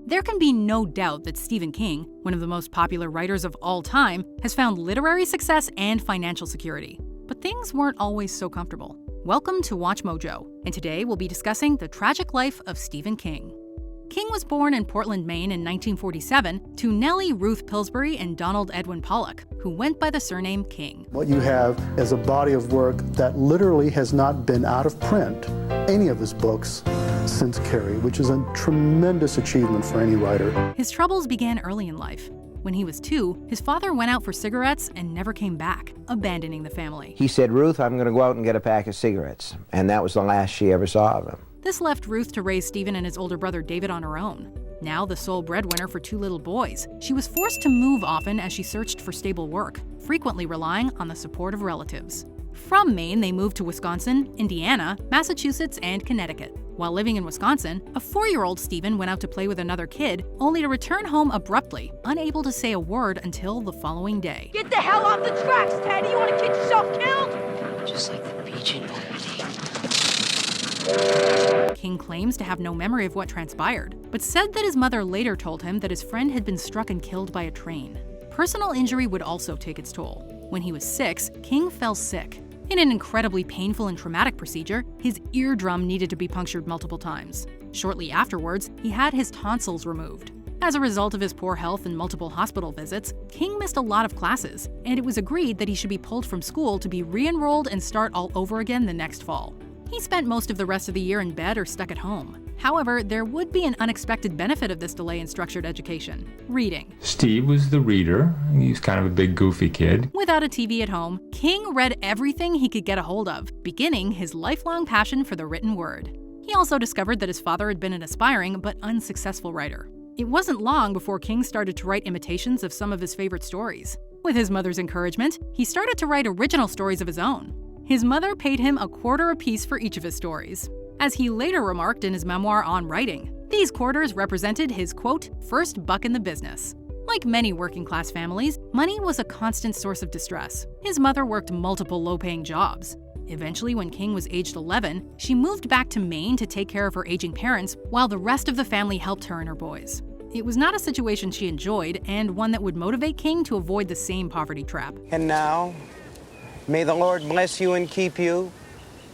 There can be no doubt that Stephen King, one of the most popular writers of all time, has found literary success and financial security. But things weren't always so comfortable. Welcome to Watch Mojo, and today we'll be discussing the tragic life of Stephen King. King was born in Portland, Maine in 1947 to Nellie Ruth Pillsbury and Donald Edwin Pollock, who went by the surname King. What you have is a body of work that literally has not been out of print, any of his books, since Carrie, which is a tremendous achievement for any writer. His troubles began early in life. When he was 2, his father went out for cigarettes and never came back, abandoning the family. He said, "Ruth, I'm going to go out and get a pack of cigarettes." And that was the last she ever saw of him. This left Ruth to raise Stephen and his older brother David on her own. Now the sole breadwinner for 2 little boys, she was forced to move often as she searched for stable work, frequently relying on the support of relatives. From Maine, they moved to Wisconsin, Indiana, Massachusetts, and Connecticut. While living in Wisconsin, a 4-year-old Stephen went out to play with another kid, only to return home abruptly, unable to say a word until the following day. Get the hell off the tracks, Teddy! You want to get yourself killed? Just like the beach in Normandy. King claims to have no memory of what transpired, but said that his mother later told him that his friend had been struck and killed by a train. Personal injury would also take its toll. When he was 6, King fell sick. In an incredibly painful and traumatic procedure, his eardrum needed to be punctured multiple times. Shortly afterwards, he had his tonsils removed. As a result of his poor health and multiple hospital visits, King missed a lot of classes, and it was agreed that he should be pulled from school to be re-enrolled and start all over again the next fall. He spent most of the rest of the year in bed or stuck at home. However, there would be an unexpected benefit of this delay in structured education: reading. Steve was the reader. He's kind of a big, goofy kid. Without a TV at home, King read everything he could get a hold of, beginning his lifelong passion for the written word. He also discovered that his father had been an aspiring but unsuccessful writer. It wasn't long before King started to write imitations of some of his favorite stories. With his mother's encouragement, he started to write original stories of his own. His mother paid him $0.25 apiece for each of his stories. As he later remarked in his memoir On Writing, these quarters represented his, quote, first buck in the business. Like many working-class families, money was a constant source of distress. His mother worked multiple low-paying jobs. Eventually, when King was aged 11, she moved back to Maine to take care of her aging parents while the rest of the family helped her and her boys. It was not a situation she enjoyed, and one that would motivate King to avoid the same poverty trap. And now, may the Lord bless you and keep you.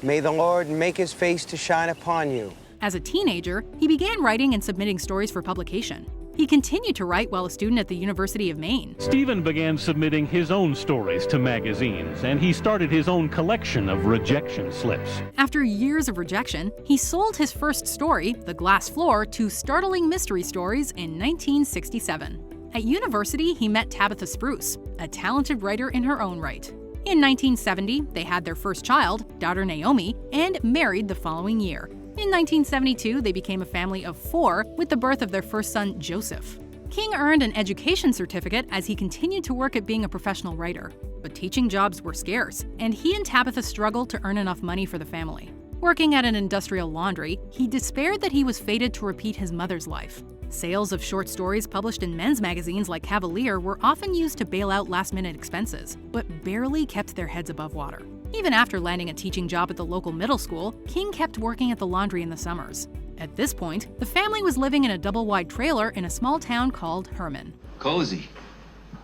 May the Lord make his face to shine upon you. As a teenager, he began writing and submitting stories for publication. He continued to write while a student at the University of Maine. Stephen began submitting his own stories to magazines, and he started his own collection of rejection slips. After years of rejection, he sold his first story, The Glass Floor, to Startling Mystery Stories in 1967. At university, he met Tabitha Spruce, a talented writer in her own right. In 1970, they had their first child, daughter Naomi, and married the following year. In 1972, they became a family of 4 with the birth of their first son, Joseph. King earned an education certificate as he continued to work at being a professional writer. But teaching jobs were scarce, and he and Tabitha struggled to earn enough money for the family. Working at an industrial laundry, he despaired that he was fated to repeat his mother's life. Sales of short stories published in men's magazines like Cavalier were often used to bail out last-minute expenses, but barely kept their heads above water. Even after landing a teaching job at the local middle school, King kept working at the laundry in the summers. At this point, the family was living in a double-wide trailer in a small town called Herman. Cozy.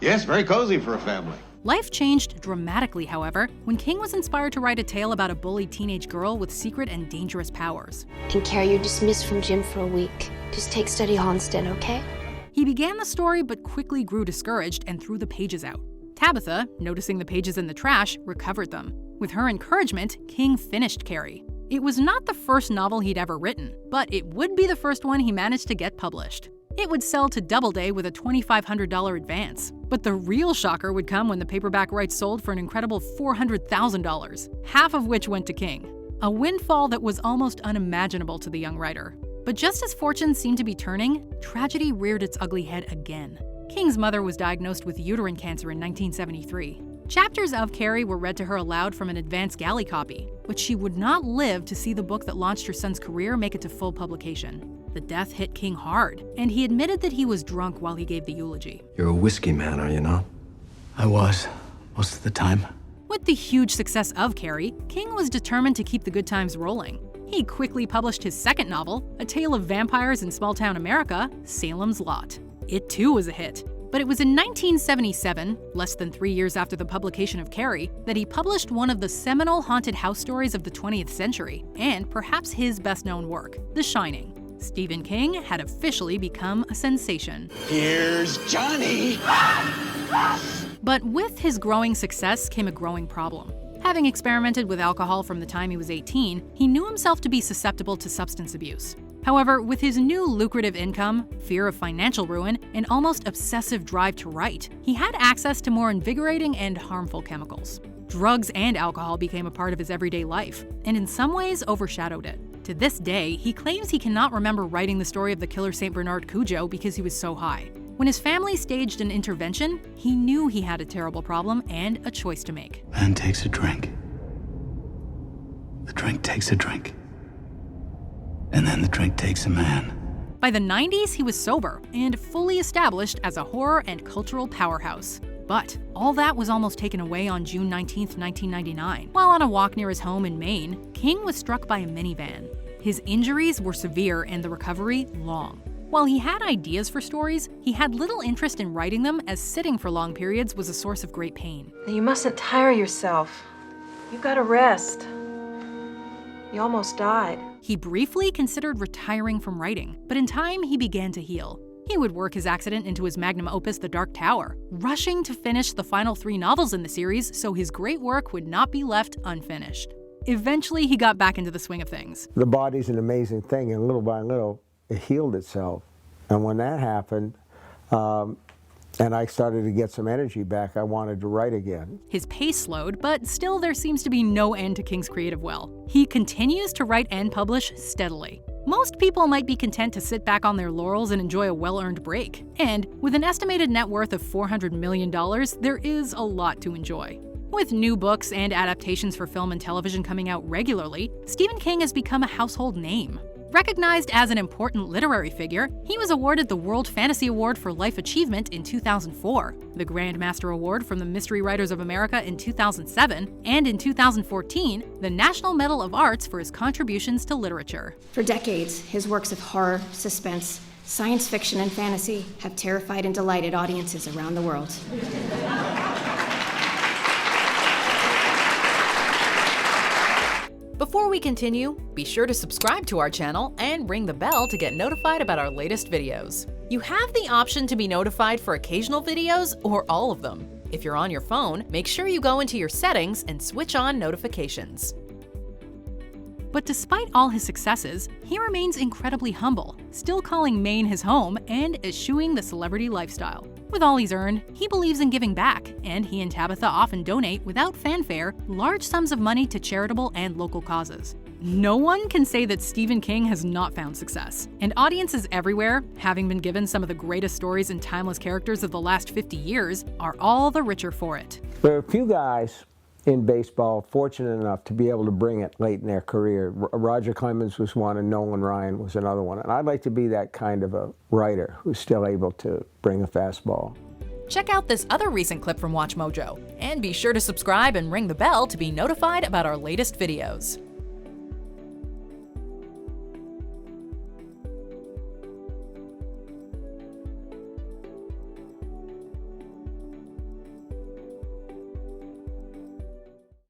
Yes, very cozy for a family. Life changed dramatically, however, when King was inspired to write a tale about a bullied teenage girl with secret and dangerous powers. And Carrie, you're dismissed from gym for a week. Just take study hall instead, okay? He began the story but quickly grew discouraged and threw the pages out. Tabitha, noticing the pages in the trash, recovered them. With her encouragement, King finished Carrie. It was not the first novel he'd ever written, but it would be the first one he managed to get published. It would sell to Doubleday with a $2,500 advance. But the real shocker would come when the paperback rights sold for an incredible $400,000, half of which went to King. A windfall that was almost unimaginable to the young writer. But just as fortunes seemed to be turning, tragedy reared its ugly head again. King's mother was diagnosed with uterine cancer in 1973. Chapters of Carrie were read to her aloud from an advance galley copy, but she would not live to see the book that launched her son's career make it to full publication. The death hit King hard, and he admitted that he was drunk while he gave the eulogy. You're a whiskey man, are you not? I was, most of the time. With the huge success of Carrie, King was determined to keep the good times rolling. He quickly published his second novel, a tale of vampires in small-town America, Salem's Lot. It too was a hit. But it was in 1977, less than 3 years after the publication of Carrie, that he published one of the seminal haunted house stories of the 20th century, and perhaps his best-known work, The Shining. Stephen King had officially become a sensation. Here's Johnny! But with his growing success came a growing problem. Having experimented with alcohol from the time he was 18, he knew himself to be susceptible to substance abuse. However, with his new lucrative income, fear of financial ruin, and almost obsessive drive to write, he had access to more invigorating and harmful chemicals. Drugs and alcohol became a part of his everyday life, and in some ways overshadowed it. To this day, he claims he cannot remember writing the story of the killer St. Bernard Cujo because he was so high. When his family staged an intervention, he knew he had a terrible problem and a choice to make. Man takes a drink. The drink takes a drink. And then the drink takes a man. By the 90s, he was sober and fully established as a horror and cultural powerhouse. But all that was almost taken away on June 19, 1999. While on a walk near his home in Maine, King was struck by a minivan. His injuries were severe and the recovery long. While he had ideas for stories, he had little interest in writing them, as sitting for long periods was a source of great pain. You mustn't tire yourself. You've got to rest. You almost died. He briefly considered retiring from writing, but in time he began to heal. He would work his accident into his magnum opus, The Dark Tower, rushing to finish the final 3 novels in the series so his great work would not be left unfinished. Eventually, he got back into the swing of things. The body's an amazing thing, and little by little, it healed itself. And when that happened, and I started to get some energy back, I wanted to write again. His pace slowed, but still there seems to be no end to King's creative well. He continues to write and publish steadily. Most people might be content to sit back on their laurels and enjoy a well-earned break. And with an estimated net worth of $400 million, there is a lot to enjoy. With new books and adaptations for film and television coming out regularly, Stephen King has become a household name. Recognized as an important literary figure, he was awarded the World Fantasy Award for Life Achievement in 2004, the Grand Master Award from the Mystery Writers of America in 2007, and in 2014, the National Medal of Arts for his contributions to literature. For decades, his works of horror, suspense, science fiction, and fantasy have terrified and delighted audiences around the world. Before we continue, be sure to subscribe to our channel and ring the bell to get notified about our latest videos. You have the option to be notified for occasional videos or all of them. If you're on your phone, make sure you go into your settings and switch on notifications. But despite all his successes, he remains incredibly humble, still calling Maine his home and eschewing the celebrity lifestyle. With all he's earned, he believes in giving back, and he and Tabitha often donate, without fanfare, large sums of money to charitable and local causes. No one can say that Stephen King has not found success, and audiences everywhere, having been given some of the greatest stories and timeless characters of the last 50 years, are all the richer for it. There are a few guys in baseball fortunate enough to be able to bring it late in their career. Roger Clemens was one, and Nolan Ryan was another one. And I'd like to be that kind of a writer who's still able to bring a fastball. Check out this other recent clip from WatchMojo, and be sure to subscribe and ring the bell to be notified about our latest videos.